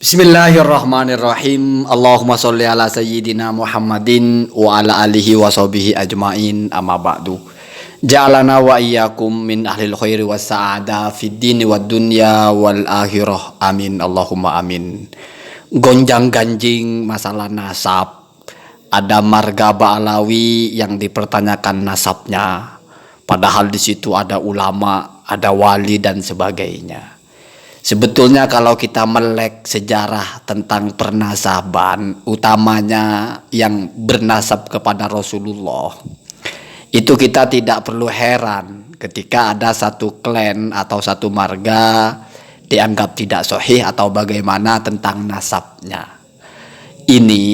Bismillahirrahmanirrahim. Allahumma sholli ala sayyidina Muhammadin wa ala alihi wa sahbihi ajmain, amma ba'du. Ja'alana wa iyyakum min ahlil khairi was sa'ada fid dini wad dunya wal akhirah. Amin Allahumma amin. Gonjang-ganjing masalah nasab. Ada marga Ba'alawi yang dipertanyakan nasabnya. Padahal di situ ada ulama, ada wali dan sebagainya. Sebetulnya kalau kita melek sejarah tentang pernasaban, utamanya yang bernasab kepada Rasulullah, itu kita tidak perlu heran ketika ada satu klan atau satu marga dianggap tidak sahih atau bagaimana tentang nasabnya. Ini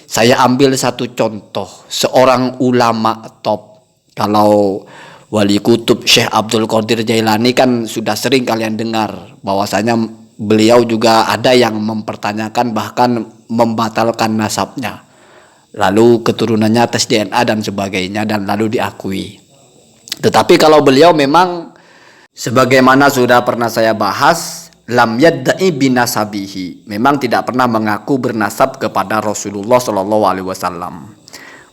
saya ambil satu contoh, seorang ulama top. Kalau Wali Kutub Syekh Abdul Qadir Jailani kan sudah sering kalian dengar bahwasanya beliau juga ada yang mempertanyakan bahkan membatalkan nasabnya. Lalu keturunannya tes DNA dan sebagainya dan lalu diakui. Tetapi kalau beliau memang sebagaimana sudah pernah saya bahas, lam yadda'i binasabihi, memang tidak pernah mengaku bernasab kepada Rasulullah Shallallahu alaihi wasallam.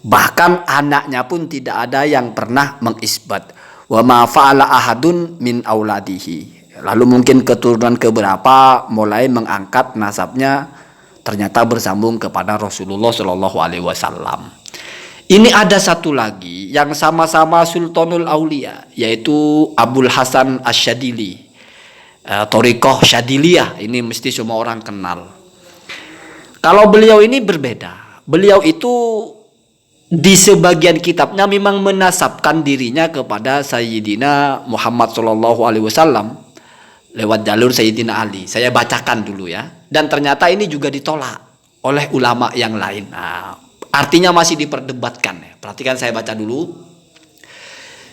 Bahkan anaknya pun tidak ada yang pernah mengisbat. Wa ma fa'ala ahadun min auladihi. Lalu mungkin keturunan keberapa mulai mengangkat nasabnya ternyata bersambung kepada Rasulullah Shallallahu alaihi wasallam. Ini ada satu lagi yang sama-sama Sultanul Aulia, yaitu Abul Hasan Asyadili. Thariqah Syadiliyah, ini mesti semua orang kenal. Kalau beliau ini berbeda. Beliau itu di sebagian kitabnya memang menasabkan dirinya kepada Sayyidina Muhammad Sallallahu Alaihi Wasallam lewat jalur Sayyidina Ali. Saya bacakan dulu ya. Dan ternyata ini juga ditolak oleh ulama yang lain. Nah, artinya masih diperdebatkan ya. Perhatikan saya baca dulu.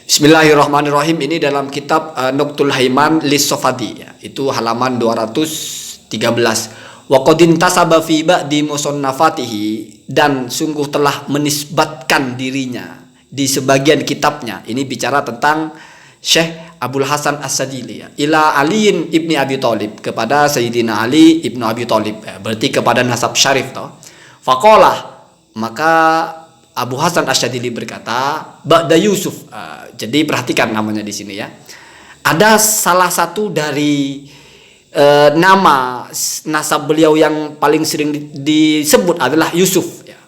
Bismillahirrahmanirrahim. Ini dalam kitab Nuqtul Haiman Lis-Sofadi ya. Itu halaman 213. Wa qadin tasaba fi ba'di musannafatihi, dan sungguh telah menisbatkan dirinya di sebagian kitabnya. Ini bicara tentang Syekh Abul Hasan As-Sadili ya, ila Aliin ibni Abi Thalib, kepada Sayyidina Ali ibnu Abi Thalib ya, berarti kepada nasab syarif toh. Faqalah, maka Abu Hasan As-Sadili berkata ba'da Yusuf. Jadi perhatikan namanya di sini ya. Ada salah satu dari nama nasab beliau yang paling sering disebut adalah Yusuf ya.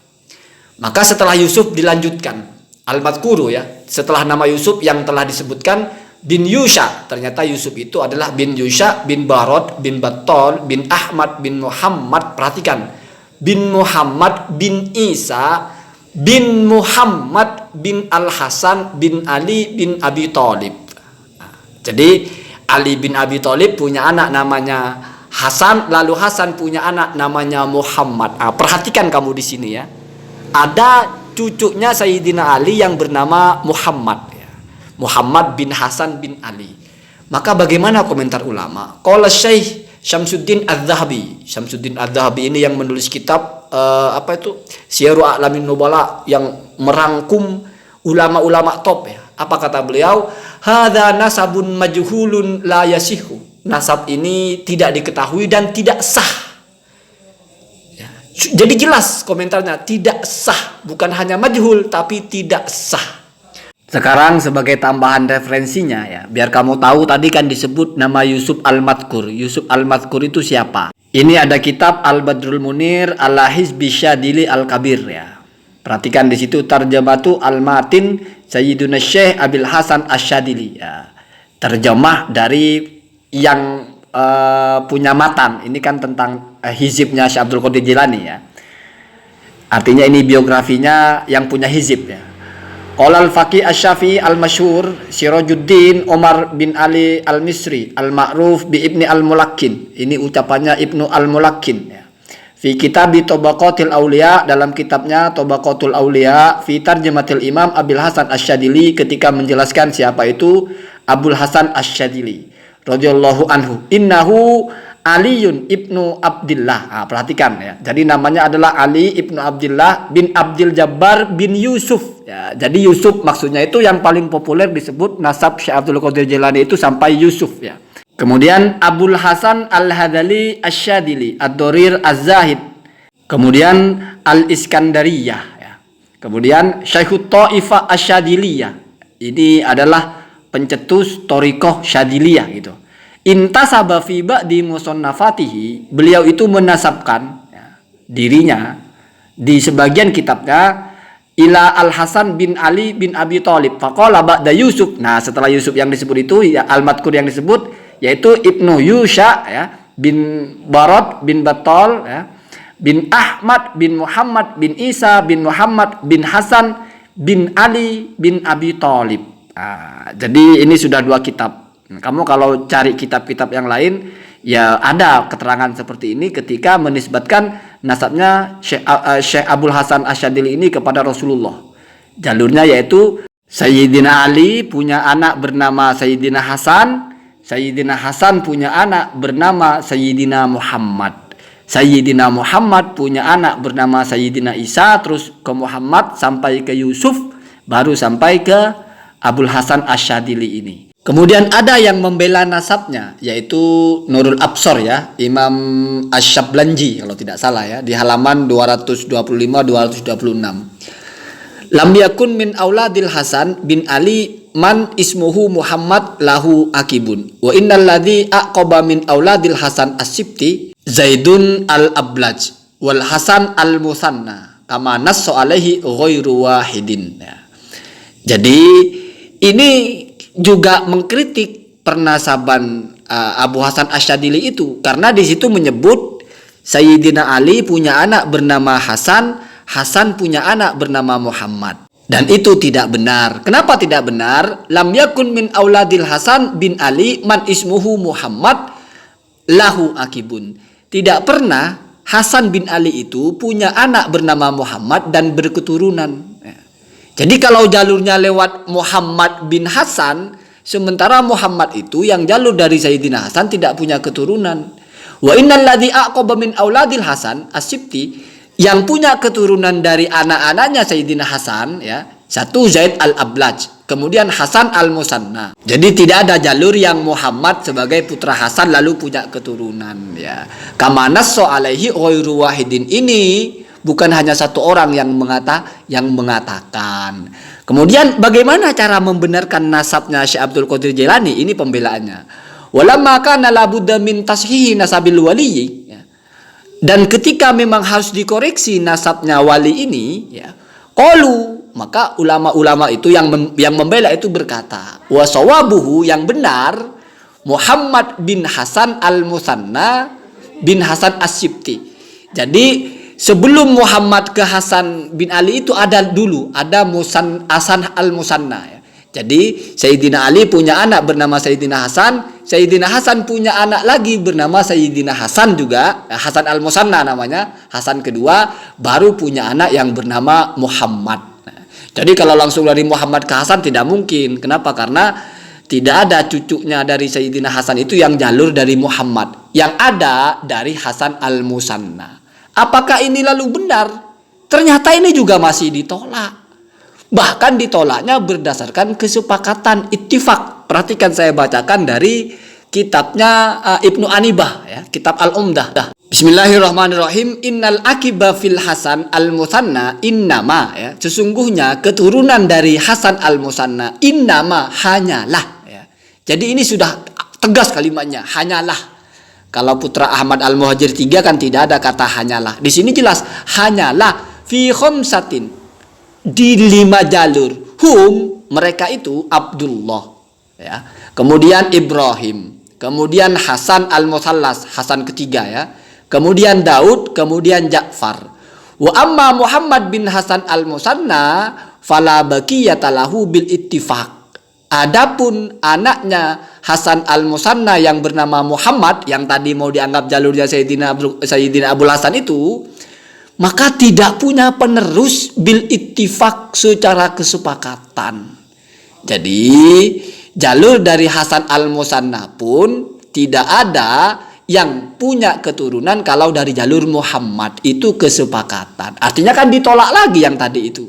Maka setelah Yusuf dilanjutkan al-madhkuru ya, setelah nama Yusuf yang telah disebutkan bin Yusha, ternyata Yusuf itu adalah bin Yusha bin Barod bin Battal bin Ahmad bin Muhammad. Perhatikan, bin Muhammad bin Isa bin Muhammad bin Al-Hasan bin Ali bin Abi Thalib. Jadi Ali bin Abi Thalib punya anak namanya Hasan, lalu Hasan punya anak namanya Muhammad. Perhatikan kamu di sini ya. Ada cucunya Sayyidina Ali yang bernama Muhammad ya. Muhammad bin Hasan bin Ali. Maka bagaimana komentar ulama? Qala Syekh Syamsuddin Az-Zahabi. Syamsuddin Az-Zahabi ini yang menulis kitab Syiaru A'lamin Nubala, yang merangkum ulama-ulama top ya. Apa kata beliau? Hadza nasabun majhulun la yasihu. Nasab ini tidak diketahui dan tidak sah. Ya. Jadi jelas komentarnya, tidak sah, bukan hanya majhul tapi tidak sah. Sekarang sebagai tambahan referensinya ya, biar kamu tahu tadi kan disebut nama Yusuf Al-Madhkur. Yusuf Al-Madhkur itu siapa? Ini ada kitab Al-Badrul Munir ala Hizbi Syadili Al-Kabir ya. Perhatikan di situ tarjamatu al-matin Sayyiduna Syekh Abil Hasan Asyadili ya. Terjemah dari yang punya matan. Ini kan tentang hizibnya Syekh Abdul Qadir Jilani ya. Artinya ini biografinya yang punya hizib ya. Qala al-Faqih Asy-Syafi'i al-Masyhur Sirajuddin Umar bin Ali al-Misri al-Ma'ruf bi Ibni al-Mulakkin. Ini ucapannya Ibnu al-Mulakkin ya. Fi kitabi Tabaqatil Auliya, dalam kitabnya Tabaqatul Auliya, fi tarjamatil Imam Abil Hasan Asyadili, ketika menjelaskan siapa itu Abul Hasan Asyadili radhiyallahu anhu. Innahu Aliyun ibnu Abdillah. Perhatikan ya. Jadi namanya adalah Ali ibnu Abdillah bin Abdil Jabbar bin Yusuf ya. Jadi Yusuf maksudnya itu yang paling populer disebut nasab Syekh Abdul Qadir Jilani itu sampai Yusuf ya. Kemudian Abul Hasan Al-Hadali Asy-Syadili Ad-Dorir Az-Zahid. Kemudian Al-Iskandariyah ya. Kemudian Syekhut Thaifah Asy-Syadiliyah. Ini adalah pencetus Thariqah Syadiliyah gitu. Intasaba fi ba'di musannafatihi, beliau itu menasabkan ya, dirinya di sebagian kitabnya ila Al-Hasan bin Ali bin Abi Thalib faqala ba'da Yusuf. Nah, setelah Yusuf yang disebut itu ya al-madhkur yang disebut yaitu Ibnu Yusha ya bin Barad bin Battal ya bin Ahmad bin Muhammad bin Isa bin Muhammad bin Hasan bin Ali bin Abi Thalib. Nah, jadi ini sudah 2 kitab. Kamu kalau cari kitab-kitab yang lain ya ada keterangan seperti ini ketika menisbatkan nasabnya Syekh Abul Hasan Asy-Syadili ini kepada Rasulullah. Jalurnya yaitu Sayyidina Ali punya anak bernama Sayyidina Hasan, Sayyidina Hasan punya anak bernama Sayyidina Muhammad. Sayyidina Muhammad punya anak bernama Sayyidina Isa, terus ke Muhammad sampai ke Yusuf, baru sampai ke Abul Hasan Asy-Syadili ini. Kemudian ada yang membela nasabnya yaitu Nurul Absar ya, Imam Asy-Syablanji kalau tidak salah ya, di halaman 225-226. Lam yakun min auladil Hasan bin Ali man ismuhu Muhammad lahu akibun. Wa innal ladzi aqaba min auladil Hasan As-Sibti Zaidun al-Ablaj wal Hasan al-Musanna kama nasso alaihi ghairu wahidin ya. Jadi ini juga mengkritik pernasaban Abu Hasan Asy-Syadili itu karena di situ menyebut Sayyidina Ali punya anak bernama Hasan, Hasan punya anak bernama Muhammad. Dan itu tidak benar. Kenapa tidak benar? Lam yakun min auladil Hasan bin Ali man ismuhu Muhammad lahu akibun. Tidak pernah Hasan bin Ali itu punya anak bernama Muhammad dan berketurunan. Jadi kalau jalurnya lewat Muhammad bin Hasan, sementara Muhammad itu yang jalur dari Sayyidina Hasan tidak punya keturunan. Wa innal ladzi aqaba min auladil Hasan As-Sibti, yang punya keturunan dari anak-anaknya Sayyidina Hasan ya, satu Zaid al-Ablaj, kemudian Hasan al-Musanna. Jadi tidak ada jalur yang Muhammad sebagai putra Hasan lalu punya keturunan ya. Kama nasso alaihi ghairu wahidin, ini bukan hanya satu orang yang mengatakan. Kemudian bagaimana cara membenarkan nasabnya Syekh Abdul Qadir Jailani? Ini pembelaannya. Walamma kana la budda min tashihi nasabil wali. Dan ketika memang harus dikoreksi nasabnya wali ini, ya, qalu, maka ulama-ulama itu yang membela itu berkata, wa sawabuhu, yang benar Muhammad bin Hasan al-Musanna bin Hasan As-Sibti. Jadi sebelum Muhammad ke Hasan bin Ali itu ada Hasan al-Musanna ya. Jadi Sayyidina Ali punya anak bernama Sayyidina Hasan, Sayyidina Hasan punya anak lagi bernama Sayyidina Hasan juga, Hasan al-Musanna namanya, Hasan kedua, baru punya anak yang bernama Muhammad. Jadi kalau langsung dari Muhammad ke Hasan tidak mungkin. Kenapa? Karena tidak ada cucunya dari Sayyidina Hasan itu yang jalur dari Muhammad. Yang ada dari Hasan al-Musanna. Apakah ini lalu benar? Ternyata ini juga masih ditolak. Bahkan ditolaknya berdasarkan kesepakatan ittifaq. Perhatikan saya bacakan dari kitabnya Ibnu Anibah ya, kitab Al-Umdah. Bismillahirrahmanirrahim. Innal akiba fil Hasan al-Musanna innama ya, sesungguhnya keturunan dari Hasan al-Musanna innama hanyalah ya. Jadi ini sudah tegas kalimatnya, hanyalah. Kalau putra Ahmad al-Muhajir 3 kan tidak ada kata hanyalah. Di sini jelas hanyalah fi khamsatin, di 5 jalur. Mereka itu Abdullah ya. Kemudian Ibrahim, kemudian Hasan al-Musallas, Hasan ketiga ya. Kemudian Daud, kemudian Ja'far. Wa amma Muhammad bin Hasan al-Musanna fala baqiyata lahu bil ittifaq. Adapun anaknya Hasan al-Musanna yang bernama Muhammad, yang tadi mau dianggap jalurnya Sayyidina Abul Hasan itu, maka tidak punya penerus bil ittifaq, secara kesepakatan. Jadi jalur dari Hasan al-Musanna pun tidak ada yang punya keturunan kalau dari jalur Muhammad, itu kesepakatan. Artinya kan ditolak lagi yang tadi itu.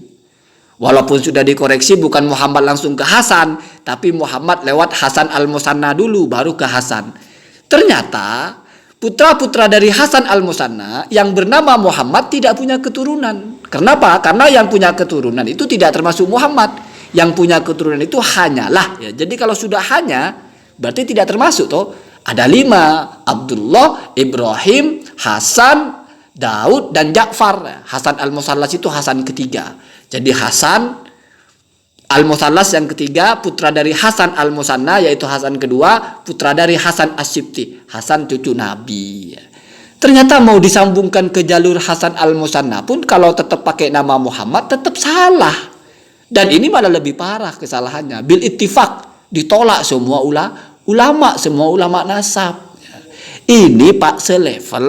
Walaupun sudah dikoreksi bukan Muhammad langsung ke Hasan, tapi Muhammad lewat Hasan al-Musanna dulu baru ke Hasan. Ternyata putra-putra dari Hasan al-Musanna yang bernama Muhammad tidak punya keturunan. Kenapa? Karena yang punya keturunan itu tidak termasuk Muhammad. Yang punya keturunan itu hanyalah ya. Jadi kalau sudah hanya berarti tidak termasuk toh. Ada 5, Abdullah, Ibrahim, Hasan, Daud dan Ja'far. Hasan al-Musallas itu Hasan ketiga. Jadi Hasan al-Musallas yang ketiga, putra dari Hasan al-Musanna yaitu Hasan kedua, putra dari Hasan as-Sibti, Hasan cucu Nabi. Ternyata mau disambungkan ke jalur Hasan al-Musanna pun kalau tetap pakai nama Muhammad tetap salah. Dan ini malah lebih parah kesalahannya. Bil ittifaq, ditolak semua ulama nasab. Ini Pak selevel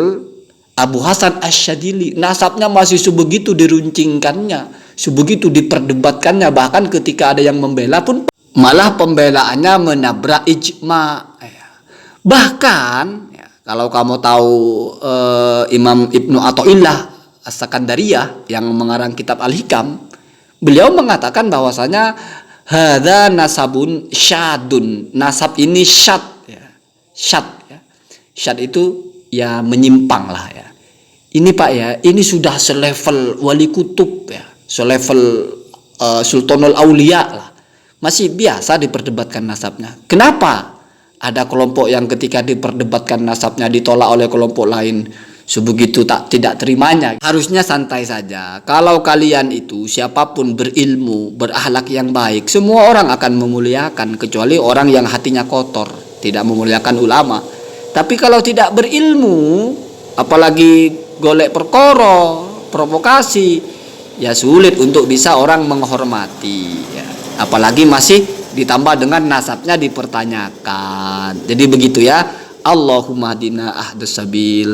Abu Hasan Asy-Syadzili, nasabnya masih sebegitu diruncingkannya, sebegitu diperdebatkannya, bahkan ketika ada yang membela pun malah pembelaannya menabrak ijma. Bahkan ya, kalau kamu tahu Imam Ibnu Athaillah As-Sakandariyah yang mengarang kitab Al-Hikam, beliau mengatakan bahwasanya hadza nasabun syadun, nasab ini syad ya. Syad itu ya menyimpang lah ya. Ini Pak ya, ini sudah selevel wali kutub ya, selevel Sultanul Aulia lah. Masih biasa diperdebatkan nasabnya. Kenapa? Ada kelompok yang ketika diperdebatkan nasabnya ditolak oleh kelompok lain, sebegitu tidak terimanya. Harusnya santai saja. Kalau kalian itu siapapun berilmu, berakhlak yang baik, semua orang akan memuliakan kecuali orang yang hatinya kotor, tidak memuliakan ulama. Tapi kalau tidak berilmu, apalagi golek perkara, provokasi, ya sulit untuk bisa orang menghormati ya. Apalagi masih ditambah dengan nasabnya dipertanyakan. Jadi begitu ya. Allahumma hadina ahdas sabil.